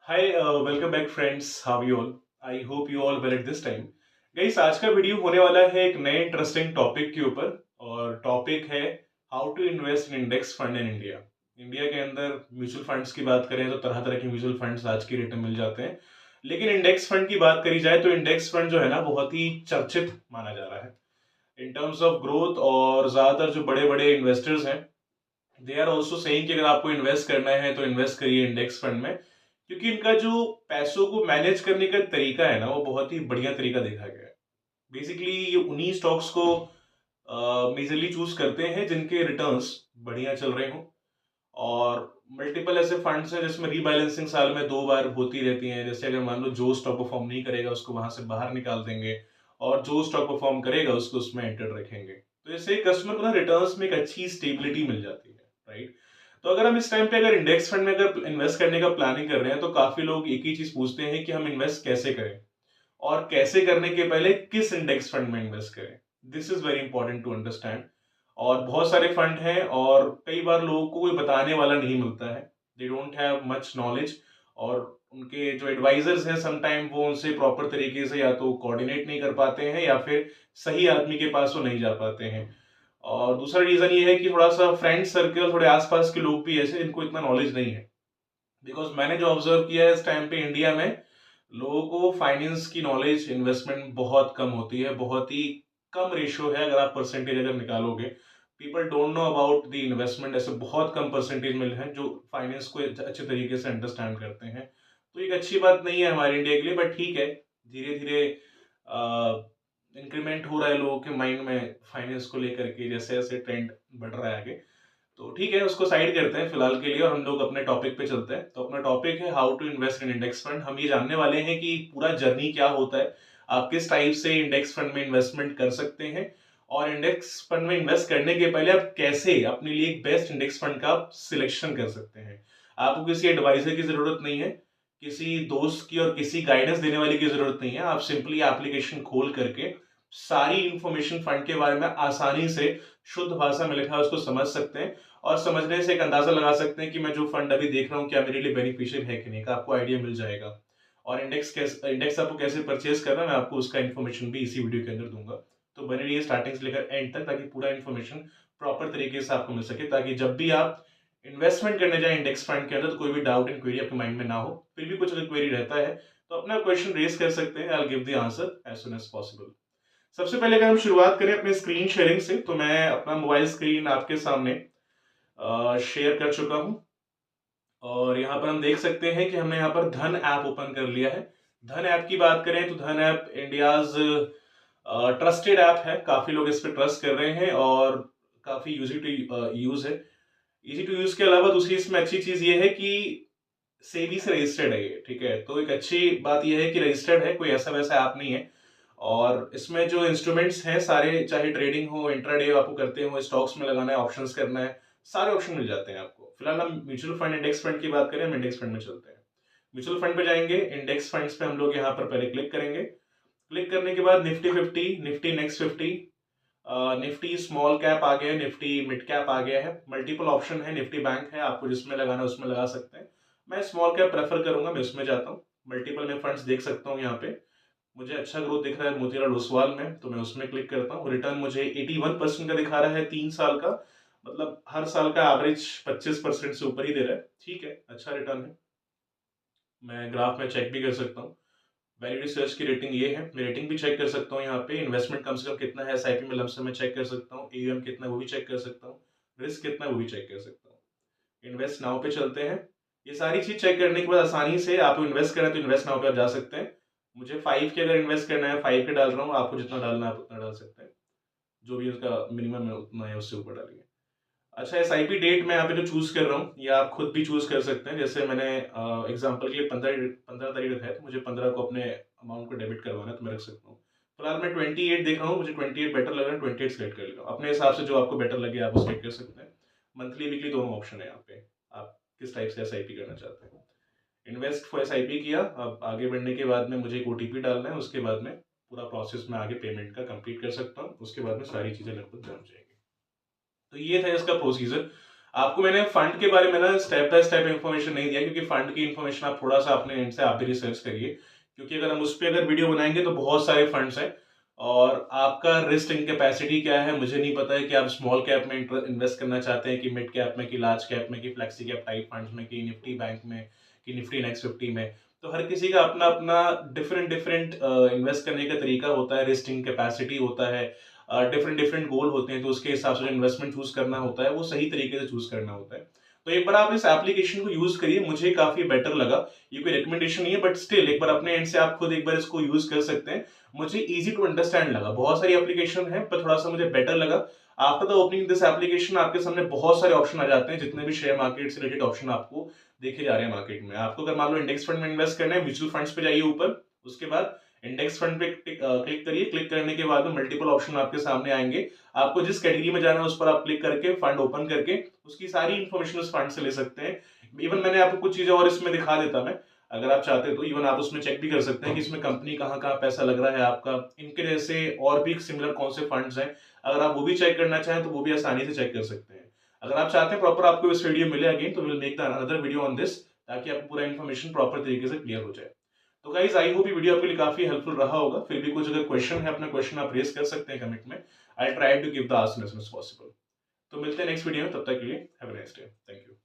Hi welcome back friends, how you all. I hope you all well at this time. Guys, आज का video होने वाला है एक नए इंटरेस्टिंग टॉपिक के ऊपर। और टॉपिक है how to invest in index fund in India. India के अंदर म्यूचुअल फंड्स की बात करें तो तरह तरह के म्यूचुअल फंड्स आज की डेट में मिल जाते हैं। लेकिन इंडेक्स फंड की बात करी जाए तो इंडेक्स फंड जो है ना, बहुत ही चर्चित माना जा रहा है इन टर्म्स ऑफ ग्रोथ। और ज्यादातर जो बड़े बड़े इन्वेस्टर्स हैं, दे आर ऑल्सो सेइंग कि अगर आपको इन्वेस्ट करना है तो इन्वेस्ट करिए इंडेक्स फंड में, क्योंकि इनका जो पैसों को मैनेज करने का तरीका है ना, वो बहुत ही बढ़िया तरीका देखा गया है। बेसिकली ये उन्हीं स्टॉक्स को मेजरली चूज करते हैं जिनके रिटर्न्स बढ़िया चल रहे हों। और मल्टीपल ऐसे फंड्स हैं जिसमें रीबैलेंसिंग साल में 2 बार होती रहती है। जैसे अगर मान लो जो स्टॉक परफॉर्म नहीं करेगा उसको वहां से बाहर निकाल देंगे, और जो स्टॉक परफॉर्म करेगा उसको उसमें एंटर रखेंगे। तो इससे कस्टमर को ना रिटर्न्स में एक अच्छी स्टेबिलिटी मिल जाती है, राइट। तो अगर हम इस टाइम पे अगर इंडेक्स फंड में अगर इन्वेस्ट करने का प्लानिंग कर रहे हैं तो काफी लोग एक ही चीज पूछते हैं कि हम इन्वेस्ट कैसे करें, और कैसे करने के पहले किस इंडेक्स फंड में इन्वेस्ट करें। This is very important to understand. और बहुत सारे फंड हैं और कई बार लोगों को कोई बताने वाला नहीं मिलता है। They don't have much knowledge. और उनके जो एडवाइजर्स हैं समटाइम वो उनसे प्रॉपर तरीके से या तो कोऑर्डिनेट नहीं कर पाते हैं, या फिर सही आदमी के पास वो नहीं जा पाते हैं। और दूसरा रीजन ये है कि थोड़ा सा फ्रेंड सर्कल, थोड़े आसपास के लोग भी ऐसे इनको इतना नॉलेज नहीं है। बिकॉज मैंने जो ऑब्जर्व किया है इस टाइम पे इंडिया में, लोगों को फाइनेंस की नॉलेज, इन्वेस्टमेंट बहुत कम होती है। बहुत ही कम रेशियो है, अगर आप परसेंटेज अगर निकालोगे, people don't know about the investment. ऐसे बहुत कम परसेंटेज में हैं जो फाइनेंस को अच्छे तरीके से अंडरस्टैंड करते हैं। तो एक अच्छी बात नहीं है हमारे इंडिया के लिए, बट ठीक है। धीरे धीरे इंक्रीमेंट हो रहा है लोगों के माइंड में फाइनेंस को लेकर के, जैसे जैसे ट्रेंड बढ़ रहा है आगे। तो ठीक है, उसको साइड करते हैं फिलहाल के लिए और हम लोग अपने टॉपिक पे चलते हैं। तो अपना टॉपिक है how to invest in index fund. हम ये जानने वाले हैं कि पूरा जर्नी क्या होता है, आप किस टाइप से इंडेक्स फंड में इन्वेस्टमेंट कर सकते हैं, और इंडेक्स फंड में इन्वेस्ट करने के पहले आप कैसे अपने लिए एक बेस्ट इंडेक्स फंड का सिलेक्शन कर सकते हैं। आपको किसी एडवाइजर की जरूरत नहीं है, किसी दोस्त की और किसी गाइडेंस देने वाले की जरूरत नहीं है। आप सिंपली एप्लीकेशन खोल करके सारी इंफॉर्मेशन फंड के बारे में आसानी से शुद्ध भाषा में लिखा है उसको समझ सकते हैं। और समझने से एक अंदाजा लगा सकते हैं कि मैं जो फंड अभी देख रहा हूँ क्या मेरे लिए बेनिफिशियल है कि नहीं, का आपको आइडिया मिल जाएगा। और इंडेक्स आपको कैसे परचेज करना है, मैं आपको उसका इन्फॉर्मेशन भी इसी वीडियो के अंदर दूंगा। तो बने रहिए स्टार्टिंग से लेकर एंड तक, ताकि पूरा इन्फॉर्मेशन प्रॉपर तरीके से आपको मिल सके, ताकि जब भी आप इन्वेस्टमेंट करने जाए इंडेक्स फंड के अंदर तो कोई भी डाउट एंड क्वेरी आपके माइंड में ना हो। फिर भी कुछ अगर क्वेरी रहता है तो अपना क्वेश्चन रेज कर सकते हैं। I will give the answer as soon as possible. सबसे पहले अगर हम शुरुआत करें अपने स्क्रीन शेयरिंग से, तो मैं अपना मोबाइल स्क्रीन आपके सामने शेयर कर चुका हूं। और यहाँ पर हम देख सकते हैं कि हमने यहाँ पर धन ऐप ओपन कर लिया है। धन ऐप की बात करें तो धन ऐप इंडियाज ट्रस्टेड ऐप है। काफी लोग इस पर ट्रस्ट कर रहे हैं और काफी यूजी टू यूज है। इजी टू यूज के अलावा दूसरी इसमें अच्छी चीज ये है कि सेबी से रजिस्टर्ड है ये, ठीक है। तो एक अच्छी बात यह है कि रजिस्टर्ड है, कोई ऐसा वैसा ऐप नहीं है। और इसमें जो इंस्ट्रूमेंट्स हैं सारे, चाहे ट्रेडिंग हो, इंट्राडे आपको करते हो, स्टॉक्स में लगाना है, ऑप्शंस करना है, सारे ऑप्शन मिल जाते हैं आपको। फिलहाल हम म्यूचुअल फंड इंडेक्स फंड की बात करें, हम इंडेक्स फंड में चलते हैं। म्यूचुअल फंड पे जाएंगे, इंडेक्स फंड्स पे हम लोग यहाँ पर पहले क्लिक करेंगे। क्लिक करने के बाद Nifty 50, Nifty next 50, Nifty small cap आ गया है, निफ्टी मिड कैप आ गया है। मल्टीपल ऑप्शन है, निफ्टी बैंक है, आपको जिसमें लगाना है उसमें लगा सकते हैं। मैं स्मॉल कैप प्रेफर करूंगा, मैं उसमें जाता हूँ। मल्टीपल में फंड्स देख सकता हूँ यहाँ पे। मुझे अच्छा ग्रोथ दिख रहा है मोतीलाल ओसवाल में, तो मैं उसमें क्लिक करता हूँ। रिटर्न मुझे 81% का दिखा रहा है 3 साल का। मतलब हर साल का एवरेज 25% से ऊपर ही दे रहा है। ठीक है, अच्छा रिटर्न है। मैं ग्राफ में चेक भी कर सकता हूँ। वैल्यू रिसर्च की रेटिंग ये है, मैं रेटिंग भी चेक कर सकता हूँ। यहाँ पे इन्वेस्टमेंट कम से कम कितना है एसआईपी में, लमसम में चेक कर सकता हूँ। एयूएम कितना है वो भी चेक कर सकता हूँ। रिस्क कितना है वो भी चेक कर सकता हूँ। इन्वेस्ट नाउ पे चलते हैं। ये सारी चीज चेक करने के बाद आसानी से आप इन्वेस्ट करें तो इन्वेस्ट नाउ पे आप जा सकते हैं। मुझे 5 के अगर इन्वेस्ट करना है, 5 के डाल रहा हूँ। आपको जितना डालना है आप उतना डाल सकते हैं। जो भी उसका मिनिमम है उतना है, उससे ऊपर डालिए। अच्छा, एसआईपी डेट मैं यहाँ पे जो चूज कर रहा हूँ, या आप खुद भी चूज कर सकते हैं। जैसे मैंने एग्जांपल के लिए 15 तारीख है, तो मुझे 15 को अपने अमाउंट को डेबिट करवाना है, तो मैं रख सकता हूँ। फिलहाल मैं 28 देख रहा हूँ, मुझे 28 बेटर लग रहा है, 28 सेलेक्ट कर लिया। अपने हिसाब से जो आपको बेटर लगे आप वो सेलेक्ट कर सकते हैं। मंथली वीकली दोनों ऑप्शन है यहाँ पे, आप किस टाइप से एसआईपी करना चाहते हैं। इन्वेस्ट फॉर एसआईपी किया। अब आगे बढ़ने के बाद में मुझे एक ओटीपी डालना है, उसके बाद में पूरा प्रोसेस में आगे पेमेंट का कंप्लीट कर सकता हूँ। उसके बाद में सारी चीजें लगभग जम जाएंगी। तो ये था इसका प्रोसीजर। आपको मैंने फंड के बारे में ना स्टेप बाय स्टेप इन्फॉर्मेशन नहीं दिया, क्योंकि फंड की इन्फॉर्मेशन आप थोड़ा सा अपने एंड से आप भी रिसर्च करिए, क्योंकि अगर हम उस पर अगर वीडियो बनाएंगे तो बहुत सारे फंड्स हैं और आपका रिस्क टेकिंग कैपेसिटी क्या है मुझे नहीं पता है कि आप स्मॉल कैप में इन्वेस्ट करना चाहते हैं कि मिड कैप में कि लार्ज कैप में कि फ्लेक्सी कैप टाइप फंड्स में कि निफ्टी बैंक में कि निफ्टी नेक्स्ट 50 में। तो हर किसी का अपना अपना डिफरेंट डिफरेंट इन्वेस्ट करने का तरीका होता है, रिस्क टेकिंग कैपेसिटी होता है, डिफरेंट डिफरेंट गोल होते हैं, तो उसके हिसाब से जो इन्वेस्टमेंट चूज करना होता है वो सही तरीके से चूज करना होता है। तो एक बार आप इस एप्लीकेशन को यूज करिए, मुझे काफी बेटर लगा। ये कोई रिकमेंडेशन नहीं है, बट स्टिल एक बार अपने एंड से आप खुद एक बार इसको यूज कर सकते हैं। मुझे इजी टू अंडरस्टैंड लगा, बहुत सारी एप्लीकेशन है पर थोड़ा सा मुझे बेटर लगा। After the opening this application आपके सामने बहुत सारे ऑप्शन आ जाते हैं, जितने भी शेयर मार्केट से रिलेटेड ऑप्शन आपको देखे जा रहे हैं मार्केट में। आपको अगर मान लो इंडेक्स फंड में इन्वेस्ट करना है, म्यूचुअल फंड्स पे जाइए ऊपर, उसके बाद इंडेक्स फंड पे क्लिक करिए। क्लिक करने के बाद में मल्टीपल ऑप्शन आपके सामने आएंगे। आपको जिस कैटेगरी में जाना है उस पर आप क्लिक करके फंड ओपन करके उसकी सारी इंफॉर्मेशन उस फंड से ले सकते हैं। इवन मैंने आपको कुछ चीजें और इसमें दिखा देता मैं, अगर आप चाहते तो इवन आप उसमें चेक भी कर सकते हैं कि इसमें कंपनी कहाँ कहाँ पैसा लग रहा है आपका, इनके जैसे और भी सिमिलर कौन से फंड्स हैं। अगर आप वो भी चेक करना चाहें तो वो भी आसानी से चेक कर सकते हैं। अगर आप चाहते हैं प्रॉपर आपको इस वीडियो मिले अगेन, तो will make the another video on this, ताकि आपको पूरा इन्फॉर्मेशन प्रॉपर तरीके से क्लियर हो जाए। तो गाइज आई होप ये वीडियो आपके लिए काफी हेल्पफुल रहा होगा। फिर भी कुछ अगर क्वेश्चन है, अपना क्वेश्चन आप रेज कर सकते हैं कमेंट में। I try to give the answer as much possible. तो मिलते हैं नेक्स्ट वीडियो में, तब तक के लिए have a nice day. Thank you.